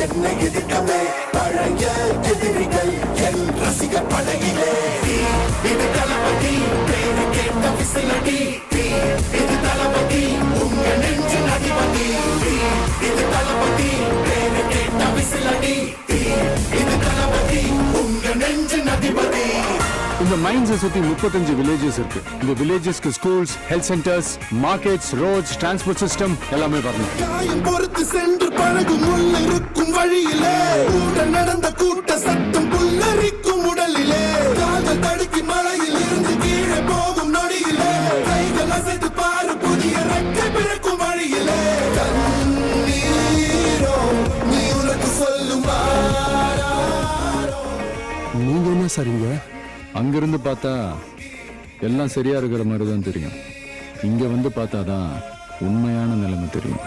என்னை எதிர்க்கவே பழைய எதிரிகள் என் ரசிகர் படையிலே. இது தளபதி பேரு கேட்ட விசிலடி, இது தளபதி உங்க நெஞ்சின் அதிபதி. இது தளபதி பேரு கேட்ட விசிலடி, இது தளபதி உங்க நெஞ்சின் அதிபதி. இந்த மைன்ஸை சுத்தி 35 வில்லேஜஸ் இருக்கு. இந்த வில்லேஜஸ்க்கு schools, health centres, markets, roads, transport system எல்லாமே வரணும். காயம் பொறுத்து சென்று பழகும் உள்ள இருக்கும் வழியிலே, உடன் நடந்த கூட்ட சத்தம் புல்லரிக்கும் உடலிலே, கால்கள் தடுக்கி மலையில் இருந்து கீழே போகும் நொடியிலே, கைகள் அசைத்து பாரு புதிய ரெக்கை பிறக்கும் வழியிலே. கண்ணீரோ நீ உனக்கு சொல்லும் நீங்க என்ன சரிங்க? அங்கிருந்து பார்த்தா எல்லாம் சரியா இருக்கிற மாதிரி தான் தெரியும். இங்க வந்து பார்த்தாதான் உண்மையான நிலைமை தெரியும்.